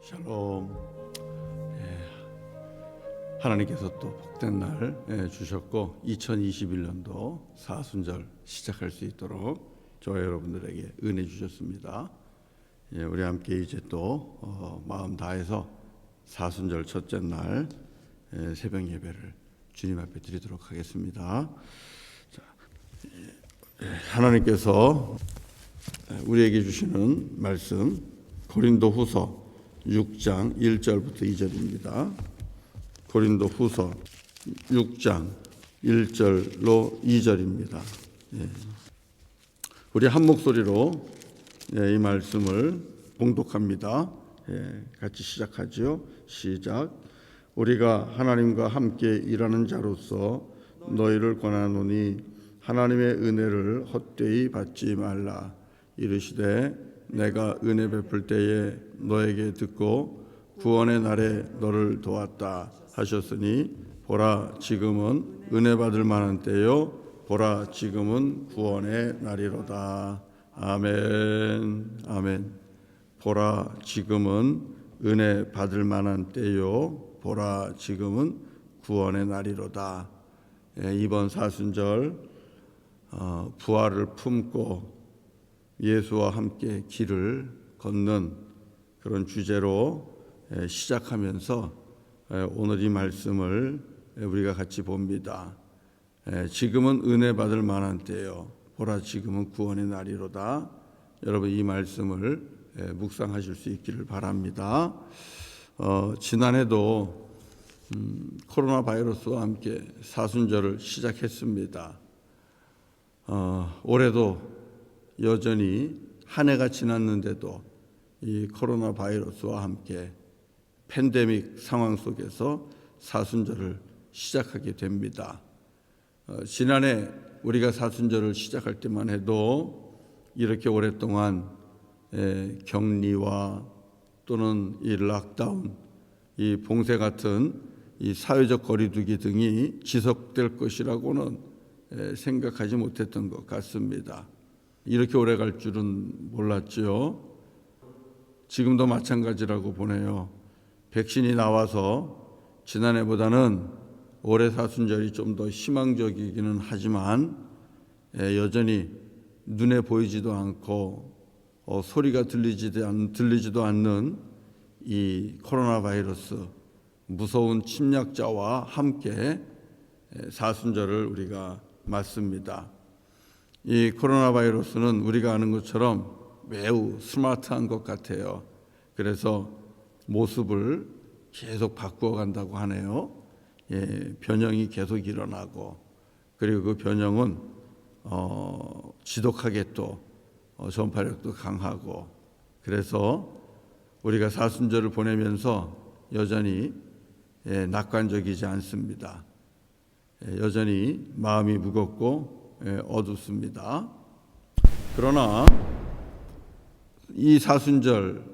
샬롬. 하나님께서 또 복된 날 주셨고 2021년도 사순절 시작할 수 있도록 저와 여러분들에게 은혜 주셨습니다. 우리 함께 이제 또 마음 다해서 사순절 첫째 날 새벽 예배를 주님 앞에 드리도록 하겠습니다. 하나님께서 우리에게 주시는 말씀 고린도후서 6장 1절부터 2절입니다. 고린도후서 6장 1절로 2절입니다. 우리 한 목소리로 이 말씀을 봉독합니다. 같이 시작하죠. 시작. 우리가 하나님과 함께 일하는 자로서 너희를 권하노니 하나님의 은혜를 헛되이 받지 말라. 이르시되 내가 은혜 베풀 때에 너에게 듣고 구원의 날에 너를 도왔다 하셨으니 보라 지금은 은혜 받을 만한 때요 보라 지금은 구원의 날이로다. 아멘. 아멘. 보라 지금은 은혜 받을 만한 때요 보라 지금은 구원의 날이로다. 이번 사순절 부활을 품고 예수와 함께 길을 걷는 그런 주제로 시작하면서 오늘 이 말씀을 우리가 같이 봅니다. 지금은 은혜 받을 만한 때요 보라 지금은 구원의 날이로다. 여러분 이 말씀을 묵상하실 수 있기를 바랍니다. 지난해도 코로나 바이러스와 함께 사순절을 시작했습니다. 올해도 여전히 한 해가 지났는데도 이 코로나 바이러스와 함께 팬데믹 상황 속에서 사순절을 시작하게 됩니다. 지난해 우리가 사순절을 시작할 때만 해도 이렇게 오랫동안 격리와 또는 이 락다운, 이 봉쇄 같은 이 사회적 거리두기 등이 지속될 것이라고는 생각하지 못했던 것 같습니다. 이렇게 오래 갈 줄은 몰랐죠. 지금도 마찬가지라고 보네요. 백신이 나와서 지난해보다는 올해 사순절이 좀 더 희망적이기는 하지만 여전히 눈에 보이지도 않고 소리가 들리지도 않는 이 코로나 바이러스 무서운 침략자와 함께 사순절을 우리가 맞습니다. 이 코로나 바이러스는 우리가 아는 것처럼 매우 스마트한 것 같아요. 그래서 모습을 계속 바꾸어 간다고 하네요. 변형이 계속 일어나고 그리고 그 변형은 지독하게 또 전파력도 강하고 그래서 우리가 사순절을 보내면서 여전히 낙관적이지 않습니다. 여전히 마음이 무겁고 어둡습니다. 그러나 이 사순절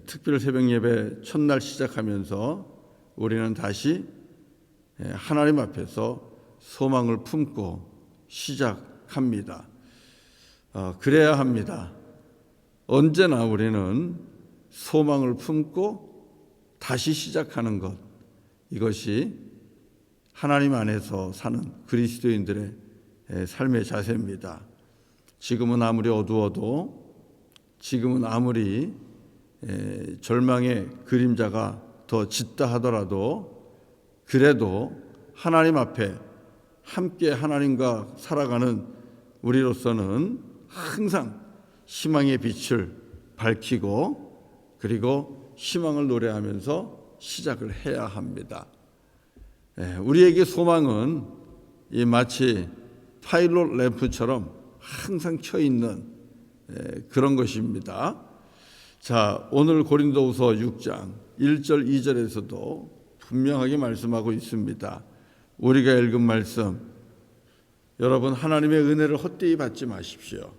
특별 새벽 예배 첫날 시작하면서 우리는 다시 하나님 앞에서 소망을 품고 시작합니다. 그래야 합니다. 언제나 우리는 소망을 품고 다시 시작하는 것, 이것이 하나님 안에서 사는 그리스도인들의 삶의 자세입니다. 지금은 아무리 어두워도 지금은 아무리 절망의 그림자가 더 짙다 하더라도 그래도 하나님 앞에 함께 하나님과 살아가는 우리로서는 항상 희망의 빛을 밝히고 그리고 희망을 노래하면서 시작을 해야 합니다. 우리에게 소망은 마치 파일럿 램프처럼 항상 켜 있는 그런 것입니다. 자, 오늘 고린도후서 6장 1절 2절에서도 분명하게 말씀하고 있습니다. 우리가 읽은 말씀, 여러분 하나님의 은혜를 헛되이 받지 마십시오.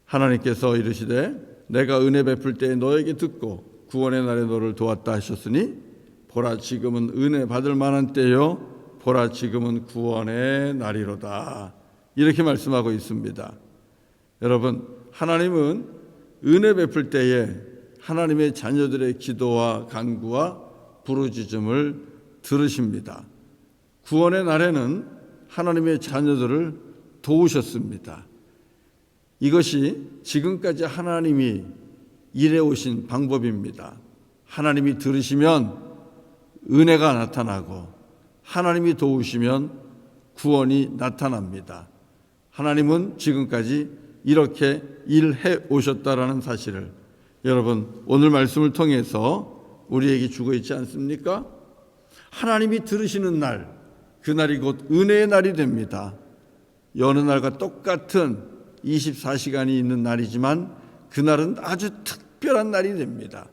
하나님께서 이르시되 내가 은혜 베풀 때에 너에게 듣고 구원의 날에 너를 도왔다 하셨으니 보라 지금은 은혜 받을 만한 때요 보라 지금은 구원의 날이로다. 이렇게 말씀하고 있습니다. 여러분 하나님은 은혜 베풀 때에 하나님의 자녀들의 기도와 간구와 부르짖음을 들으십니다. 구원의 날에는 하나님의 자녀들을 도우셨습니다. 이것이 지금까지 하나님이 일해오신 방법입니다. 하나님이 들으시면 은혜가 나타나고 하나님이 도우시면 구원이 나타납니다. 하나님은 지금까지 이렇게 일해 오셨다라는 사실을 여러분 오늘 말씀을 통해서 우리에게 주고 있지 않습니까? 하나님이 들으시는 날, 그날이 곧 은혜의 날이 됩니다. 여느 날과 똑같은 24시간이 있는 날이지만 그날은 아주 특별한 날이 됩니다.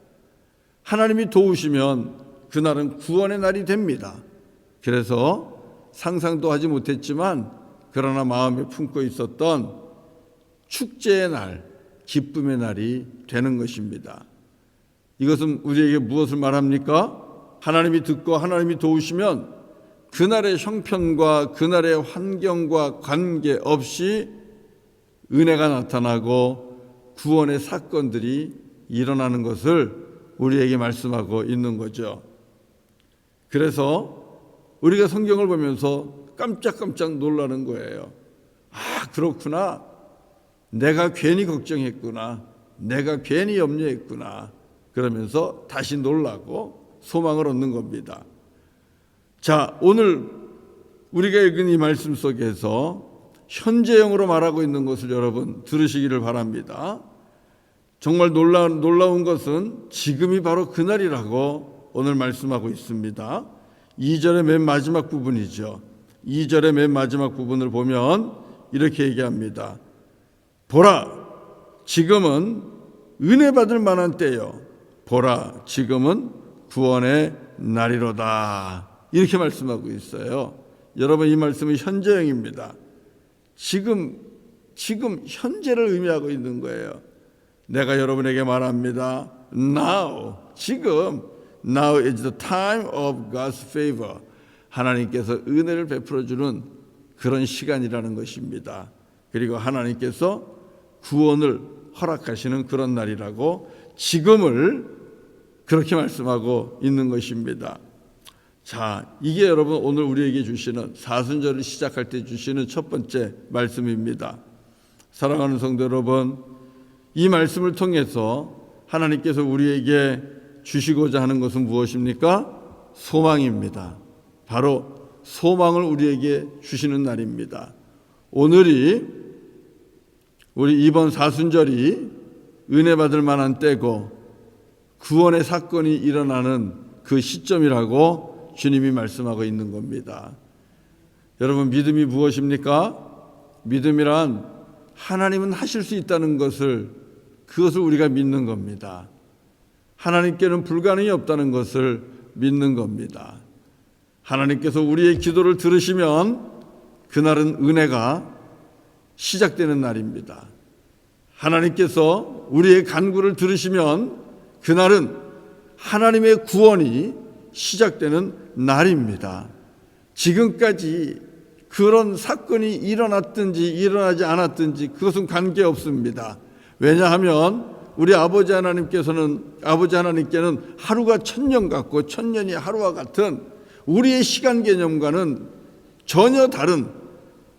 하나님이 도우시면 그날은 구원의 날이 됩니다. 그래서 상상도 하지 못했지만 그러나 마음에 품고 있었던 축제의 날, 기쁨의 날이 되는 것입니다. 이것은 우리에게 무엇을 말합니까? 하나님이 듣고 하나님이 도우시면 그날의 형편과 그날의 환경과 관계없이 은혜가 나타나고 구원의 사건들이 일어나는 것을 우리에게 말씀하고 있는 거죠. 그래서 우리가 성경을 보면서 깜짝깜짝 놀라는 거예요. 아, 그렇구나. 내가 괜히 걱정했구나. 내가 괜히 염려했구나. 그러면서 다시 놀라고 소망을 얻는 겁니다. 자, 오늘 우리가 읽은 이 말씀 속에서 현재형으로 말하고 있는 것을 여러분 들으시기를 바랍니다. 정말 놀라운 것은 지금이 바로 그날이라고 오늘 말씀하고 있습니다. 2절의 맨 마지막 부분이죠. 2절의 맨 마지막 부분을 보면 이렇게 얘기합니다. 보라, 지금은 은혜 받을 만한 때요. 보라, 지금은 구원의 날이로다. 이렇게 말씀하고 있어요. 여러분, 이 말씀은 현재형입니다. 지금 현재를 의미하고 있는 거예요. 내가 여러분에게 말합니다. Now, 지금 Now is the time of God's favor. 하나님께서 은혜를 베풀어 주는 그런 시간이라는 것입니다. 그리고 하나님께서 구원을 허락하시는 그런 날이라고 지금을 그렇게 말씀하고 있는 것입니다. 자, 이게 여러분 오늘 우리에게 주시는 사순절을 시작할 때 주시는 첫 번째 말씀입니다. 사랑하는 성도 여러분, 이 말씀을 통해서 하나님께서 우리에게 주시고자 하는 것은 무엇입니까? 소망입니다. 바로 소망을 우리에게 주시는 날입니다. 오늘이 우리 이번 사순절이 은혜 받을 만한 때고 구원의 사건이 일어나는 그 시점이라고 주님이 말씀하고 있는 겁니다. 여러분, 믿음이 무엇입니까? 믿음이란 하나님은 하실 수 있다는 그것을 우리가 믿는 겁니다. 하나님께는 불가능이 없다는 것을 믿는 겁니다. 하나님께서 우리의 기도를 들으시면 그날은 은혜가 시작되는 날입니다. 하나님께서 우리의 간구를 들으시면 그날은 하나님의 구원이 시작되는 날입니다. 지금까지 그런 사건이 일어났든지 일어나지 않았든지 그것은 관계없습니다. 왜냐하면 우리 아버지 하나님께는 하루가 천년 같고 천년이 하루와 같은 우리의 시간 개념과는 전혀 다른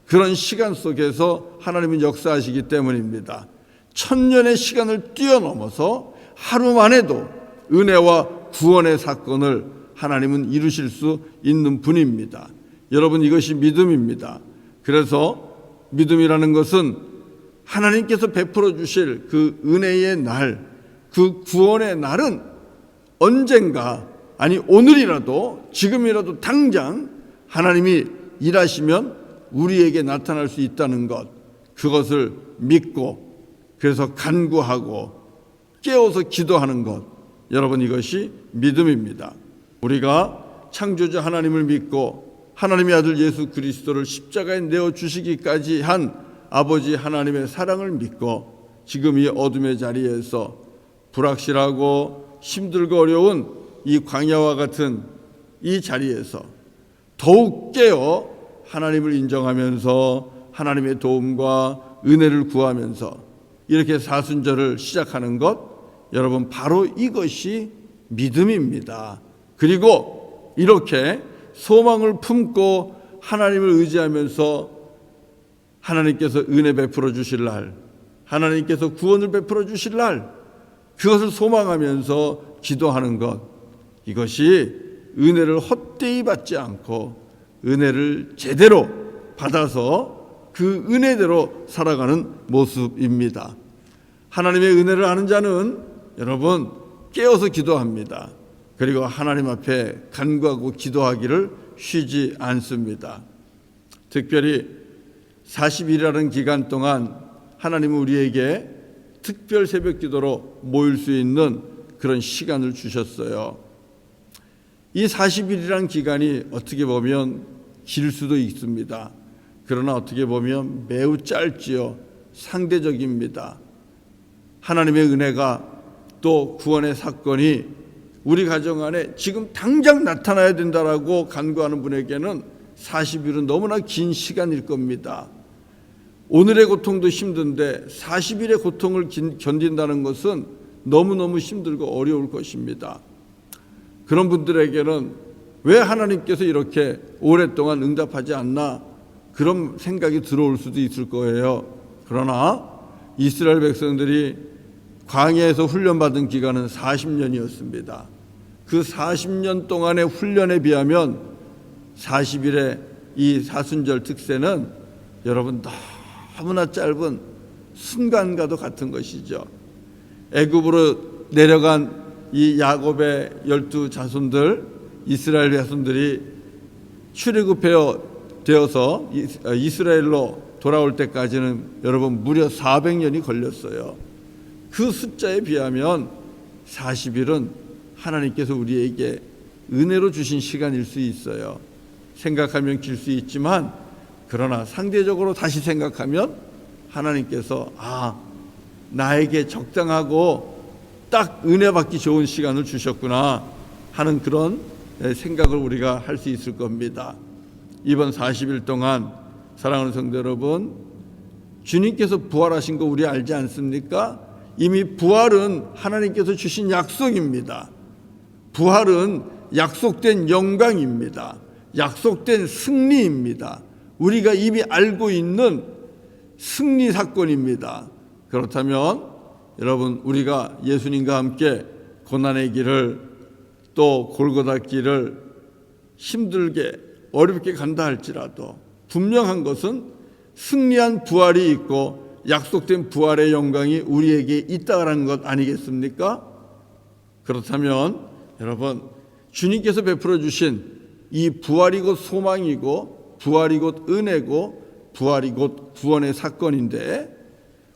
그런 시간 속에서 하나님은 역사하시기 때문입니다. 천년의 시간을 뛰어넘어서 하루만 해도 은혜와 구원의 사건을 하나님은 이루실 수 있는 분입니다. 여러분, 이것이 믿음입니다. 그래서 믿음이라는 것은 하나님께서 베풀어 주실 그 은혜의 날, 그 구원의 날은 언젠가, 아니 오늘이라도, 지금이라도 당장 하나님이 일하시면 우리에게 나타날 수 있다는 것, 그것을 믿고 그래서 간구하고 깨워서 기도하는 것, 여러분, 이것이 믿음입니다. 우리가 창조주 하나님을 믿고 하나님의 아들 예수 그리스도를 십자가에 내어주시기까지 한 아버지 하나님의 사랑을 믿고 지금 이 어둠의 자리에서 불확실하고 힘들고 어려운 이 광야와 같은 이 자리에서 더욱 깨어 하나님을 인정하면서 하나님의 도움과 은혜를 구하면서 이렇게 사순절을 시작하는 것, 여러분 바로 이것이 믿음입니다. 그리고 이렇게 소망을 품고 하나님을 의지하면서 하나님께서 은혜 베풀어 주실 날, 하나님께서 구원을 베풀어 주실 날, 그것을 소망하면서 기도하는 것, 이것이 은혜를 헛되이 받지 않고 은혜를 제대로 받아서 그 은혜대로 살아가는 모습입니다. 하나님의 은혜를 아는 자는 여러분 깨어서 기도합니다. 그리고 하나님 앞에 간구하고 기도하기를 쉬지 않습니다. 특별히 40일이라는 기간 동안 하나님은 우리에게 특별 새벽 기도로 모일 수 있는 그런 시간을 주셨어요. 이 40일이라는 기간이 어떻게 보면 길 수도 있습니다. 그러나 어떻게 보면 매우 짧지요. 상대적입니다. 하나님의 은혜가 또 구원의 사건이 우리 가정 안에 지금 당장 나타나야 된다라고 간구하는 분에게는 40일은 너무나 긴 시간일 겁니다. 오늘의 고통도 힘든데 40일의 고통을 견딘다는 것은 너무너무 힘들고 어려울 것입니다. 그런 분들에게는 왜 하나님께서 이렇게 오랫동안 응답하지 않나 그런 생각이 들어올 수도 있을 거예요. 그러나 이스라엘 백성들이 광야에서 훈련받은 기간은 40년이었습니다. 그 40년 동안의 훈련에 비하면 40일의 이 사순절 특세는 여러분 너무나 짧은 순간과도 같은 것이죠. 애굽으로 내려간 이 야곱의 12 자손들, 이스라엘 자손들이 출애굽되어서 이스라엘로 돌아올 때까지는 여러분 무려 400년이 걸렸어요. 그 숫자에 비하면 40일은 하나님께서 우리에게 은혜로 주신 시간일 수 있어요. 생각하면 길 수 있지만 그러나 상대적으로 다시 생각하면 하나님께서 나에게 적당하고 딱 은혜 받기 좋은 시간을 주셨구나 하는 그런 생각을 우리가 할 수 있을 겁니다. 이번 40일 동안 사랑하는 성도 여러분, 주님께서 부활하신 거 우리 알지 않습니까? 이미 부활은 하나님께서 주신 약속입니다. 부활은 약속된 영광입니다. 약속된 승리입니다. 우리가 이미 알고 있는 승리 사건입니다. 그렇다면 여러분 우리가 예수님과 함께 고난의 길을 또 골고다 길을 힘들게 어렵게 간다 할지라도 분명한 것은 승리한 부활이 있고 약속된 부활의 영광이 우리에게 있다라는 것 아니겠습니까? 그렇다면 여러분 주님께서 베풀어 주신 이 부활이 곧 소망이고 부활이 곧 은혜고 부활이 곧 구원의 사건인데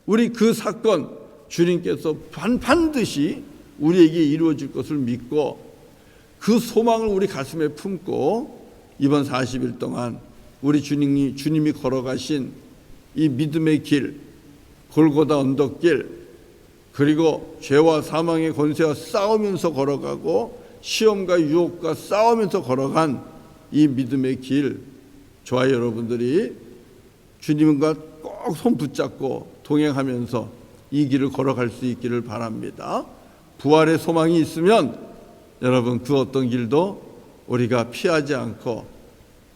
우리 그 사건 주님께서 반드시 우리에게 이루어질 것을 믿고 그 소망을 우리 가슴에 품고 이번 40일 동안 우리 주님이 걸어가신 이 믿음의 길, 골고다 언덕길, 그리고 죄와 사망의 권세와 싸우면서 걸어가고 시험과 유혹과 싸우면서 걸어간 이 믿음의 길, 저와 여러분들이 주님과 꼭 손 붙잡고 동행하면서 이 길을 걸어갈 수 있기를 바랍니다. 부활의 소망이 있으면 여러분 그 어떤 길도 우리가 피하지 않고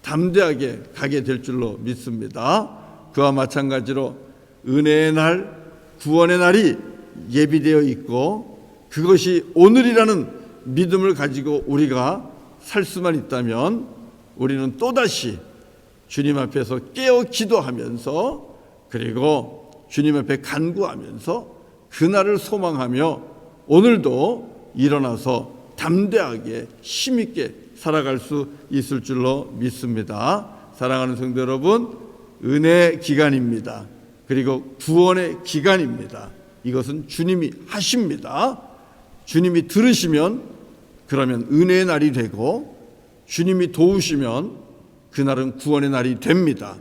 담대하게 가게 될 줄로 믿습니다. 그와 마찬가지로 은혜의 날, 구원의 날이 예비되어 있고 그것이 오늘이라는 믿음을 가지고 우리가 살 수만 있다면 우리는 또다시 주님 앞에서 깨어 기도하면서 그리고 주님 앞에 간구하면서 그날을 소망하며 오늘도 일어나서 담대하게 힘있게 살아갈 수 있을 줄로 믿습니다. 사랑하는 성도 여러분, 은혜의 기간입니다. 그리고 구원의 기간입니다. 이것은 주님이 하십니다. 주님이 들으시면 그러면 은혜의 날이 되고 주님이 도우시면 그날은 구원의 날이 됩니다.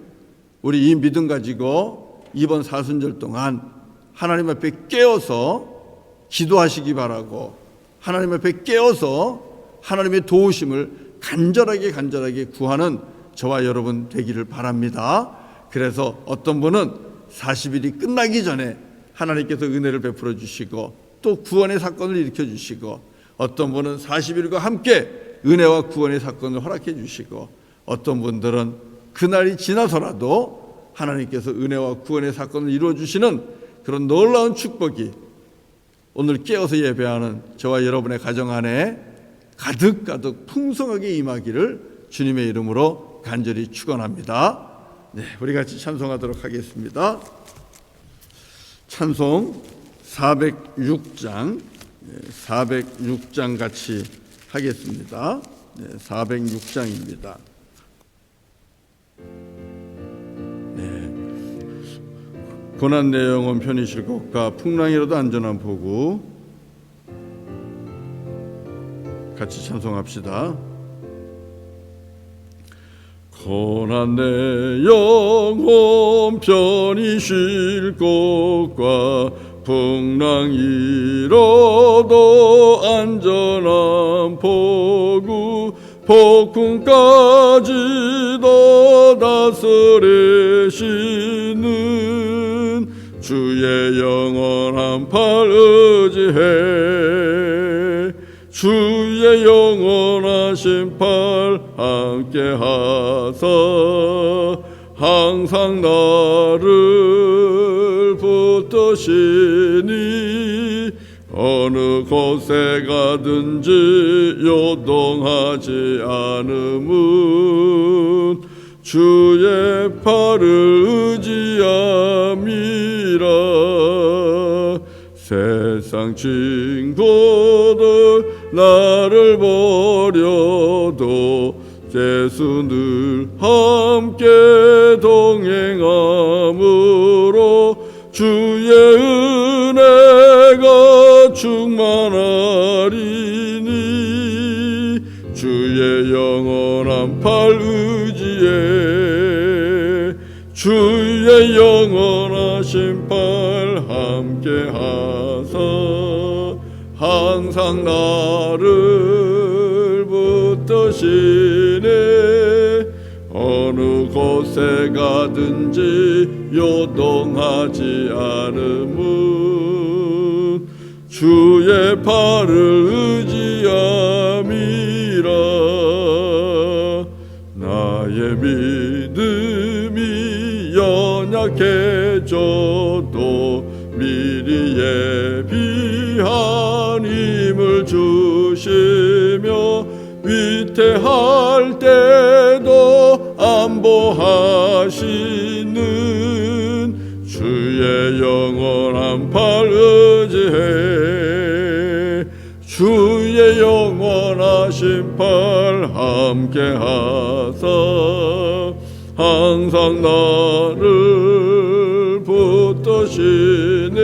우리 이 믿음 가지고 이번 사순절 동안 하나님 앞에 깨어서 기도하시기 바라고 하나님 앞에 깨어서 하나님의 도우심을 간절하게 구하는 저와 여러분 되기를 바랍니다. 그래서 어떤 분은 40일이 끝나기 전에 하나님께서 은혜를 베풀어 주시고 또 구원의 사건을 일으켜 주시고, 어떤 분은 40일과 함께 은혜와 구원의 사건을 허락해 주시고, 어떤 분들은 그날이 지나서라도 하나님께서 은혜와 구원의 사건을 이루어 주시는 그런 놀라운 축복이 오늘 깨어서 예배하는 저와 여러분의 가정 안에 가득가득 풍성하게 임하기를 주님의 이름으로 간절히 축원합니다. 네, 우리 같이 찬송하도록 하겠습니다. 찬송 406장, 406장 같이 하겠습니다. 406장입니다. 고난 내 영혼 편히 쉴 곳과 풍랑이라도 안전한 보구, 같이 찬송합시다. 고난 내 영혼 편히 쉴 곳과 풍랑이라도 안전한 보구, 폭풍까지도 다스리시는 주의 영원한 팔 의지해 주의 영원하신 팔 함께하사 항상 나를 붙드시니 어느 곳에 가든지 요동하지 않음은 주의 팔을 의지함이라. 세상 친구들 나를 버려도 예수 늘 함께 동행함으로 주의 은혜가 충만하리니 주의 영원한 팔 의지해 주의 영원하신 팔 함께하사 항상 나를 붙드시네. 어느 곳에 가든지 요동하지 않음은 주의 팔을 의지함이라. 나의 믿음이 연약해져도 미리 예비한 힘을 주시며 위태할 때도 안보하시는 주의 영원한 팔 의지해 주의 영원하신 팔 함께하사 항상 나를 붙드시네.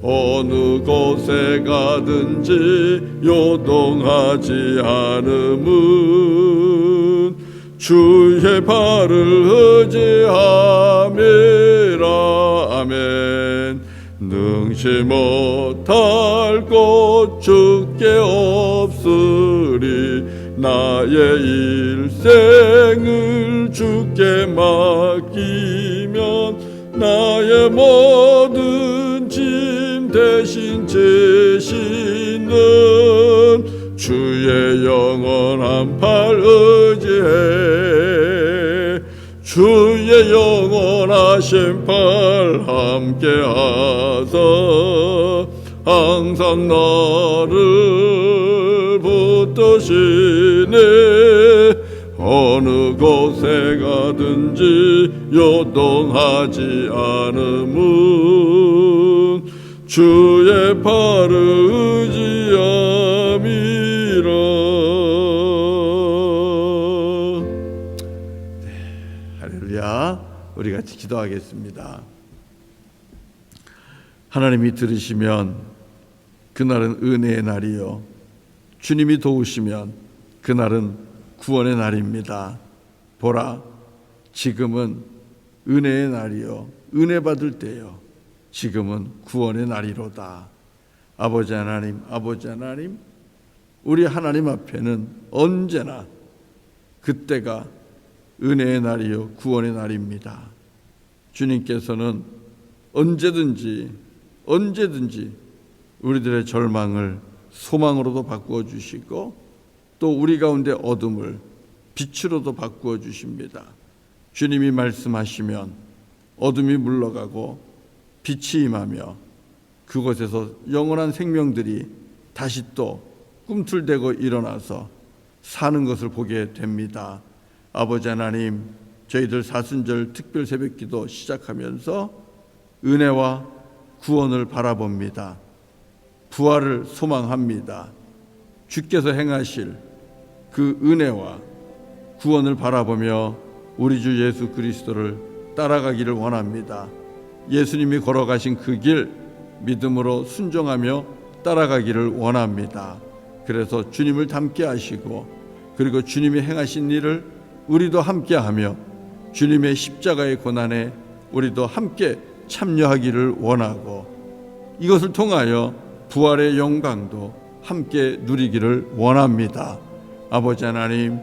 어느 곳에 가든지 요동하지 않음은 주의 팔을 의지함이라. 아멘. 능치 못할 것 주께 없으리. 나의 일생을 주께 맡기면 나의 모든 짐 대신 지시는 주의 영원한 팔 의지해 주의 영원하신 팔 함께하사 항상 나를 붙드시네. 어느 곳에 가든지 요동하지 않음은 주의 팔을 의지함이라. 할렐루야. 우리 같이 기도하겠습니다. 하나님이 들으시면 그날은 은혜의 날이요, 주님이 도우시면 그날은 구원의 날입니다. 보라, 지금은 은혜의 날이요, 은혜 받을 때요, 지금은 구원의 날이로다. 아버지 하나님, 아버지 하나님, 우리 하나님 앞에는 언제나 그때가 은혜의 날이요, 구원의 날입니다. 주님께서는 언제든지 우리들의 절망을 소망으로도 바꾸어 주시고 또 우리 가운데 어둠을 빛으로도 바꾸어 주십니다. 주님이 말씀하시면 어둠이 물러가고 빛이 임하며 그곳에서 영원한 생명들이 다시 또 꿈틀대고 일어나서 사는 것을 보게 됩니다. 아버지 하나님, 저희들 사순절 특별 새벽기도 시작하면서 은혜와 구원을 바라봅니다. 부활을 소망합니다. 주께서 행하실 그 은혜와 구원을 바라보며 우리 주 예수 그리스도를 따라가기를 원합니다. 예수님이 걸어가신 그 길 믿음으로 순종하며 따라가기를 원합니다. 그래서 주님을 닮게 하시고 그리고 주님이 행하신 일을 우리도 함께하며 주님의 십자가의 고난에 우리도 함께 참여하기를 원하고 이것을 통하여 부활의 영광도 함께 누리기를 원합니다. 아버지 하나님,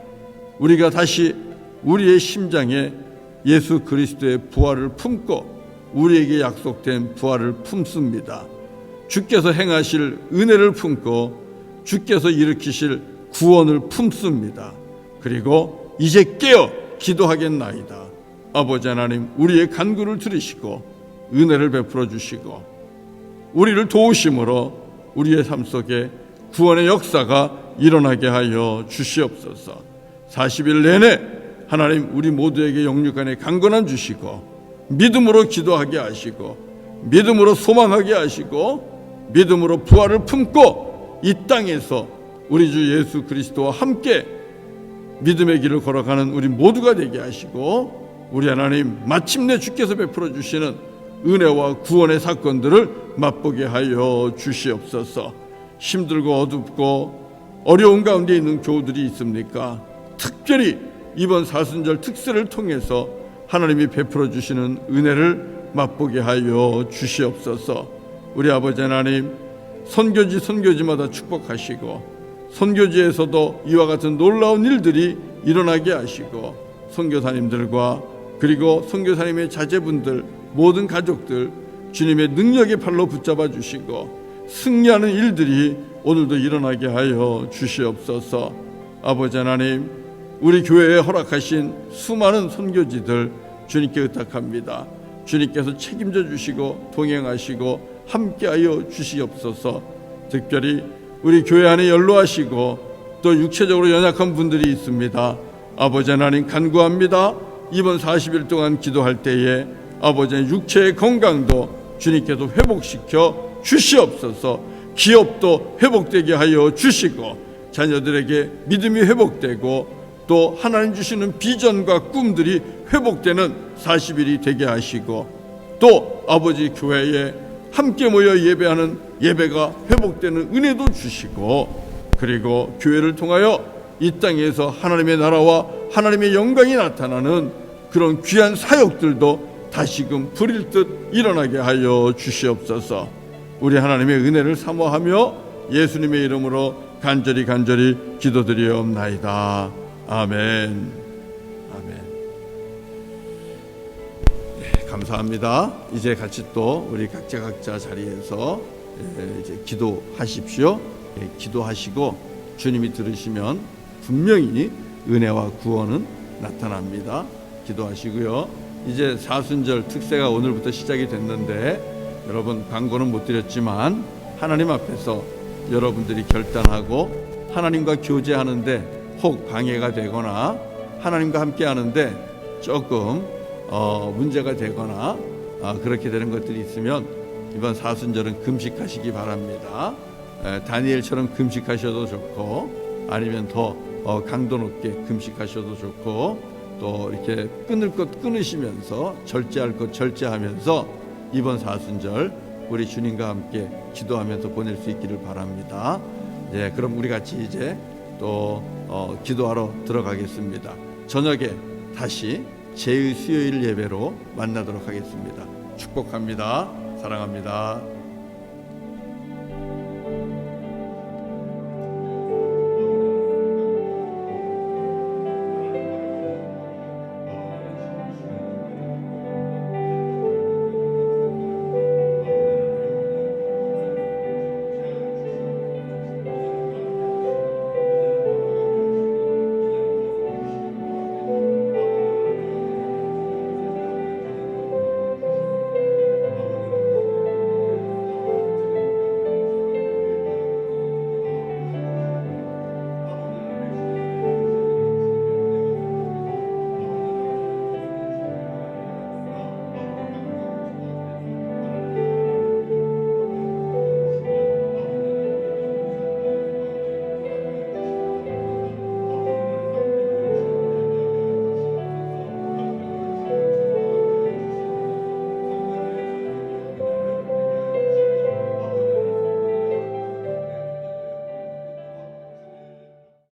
우리가 다시 우리의 심장에 예수 그리스도의 부활을 품고 우리에게 약속된 부활을 품습니다. 주께서 행하실 은혜를 품고 주께서 일으키실 구원을 품습니다. 그리고 이제 깨어 기도하겠나이다. 아버지 하나님, 우리의 간구를 들으시고 은혜를 베풀어 주시고 우리를 도우심으로 우리의 삶 속에 구원의 역사가 일어나게 하여 주시옵소서. 40일 내내 하나님 우리 모두에게 영육간의 강건함 주시고 믿음으로 기도하게 하시고 믿음으로 소망하게 하시고 믿음으로 부활을 품고 이 땅에서 우리 주 예수 그리스도와 함께 믿음의 길을 걸어가는 우리 모두가 되게 하시고 우리 하나님 마침내 주께서 베풀어 주시는 은혜와 구원의 사건들을 맛보게 하여 주시옵소서. 힘들고 어둡고 어려운 가운데 있는 교우들이 있습니까? 특별히 이번 사순절 특세를 통해서 하나님이 베풀어 주시는 은혜를 맛보게 하여 주시옵소서. 우리 아버지 하나님, 선교지마다 축복하시고 선교지에서도 이와 같은 놀라운 일들이 일어나게 하시고 선교사님들과 그리고 선교사님의 자제분들 모든 가족들 주님의 능력의 팔로 붙잡아 주시고 승리하는 일들이 오늘도 일어나게 하여 주시옵소서. 아버지 하나님, 우리 교회에 허락하신 수많은 선교지들 주님께 의탁합니다. 주님께서 책임져 주시고 동행하시고 함께하여 주시옵소서. 특별히 우리 교회 안에 연로하시고 또 육체적으로 연약한 분들이 있습니다. 아버지 하나님 간구합니다. 이번 40일 동안 기도할 때에 아버지의 육체의 건강도 주님께서 회복시켜 주시옵소서. 기업도 회복되게 하여 주시고 자녀들에게 믿음이 회복되고 또 하나님 주시는 비전과 꿈들이 회복되는 40일이 되게 하시고 또 아버지 교회에 함께 모여 예배하는 예배가 회복되는 은혜도 주시고 그리고 교회를 통하여 이 땅에서 하나님의 나라와 하나님의 영광이 나타나는 그런 귀한 사역들도 다시금 불일 듯 일어나게 하여 주시옵소서. 우리 하나님의 은혜를 사모하며 예수님의 이름으로 간절히 기도드리옵나이다. 아멘. 아멘. 네, 감사합니다. 이제 같이 또 우리 각자 자리에서 이제 기도하십시오. 기도하시고 주님이 들으시면 분명히 은혜와 구원은 나타납니다. 기도하시고요. 이제 사순절 특세가 오늘부터 시작이 됐는데 여러분 광고는 못 드렸지만 하나님 앞에서 여러분들이 결단하고 하나님과 교제하는데 혹 방해가 되거나 하나님과 함께 하는데 조금 문제가 되거나 그렇게 되는 것들이 있으면 이번 사순절은 금식하시기 바랍니다. 다니엘처럼 금식하셔도 좋고 아니면 더 강도 높게 금식하셔도 좋고 또 이렇게 끊을 것 끊으시면서 절제할 것 절제하면서 이번 사순절 우리 주님과 함께 기도하면서 보낼 수 있기를 바랍니다. 네, 그럼 우리 같이 이제 또 기도하러 들어가겠습니다. 저녁에 다시 제 수요일 예배로 만나도록 하겠습니다. 축복합니다. 사랑합니다.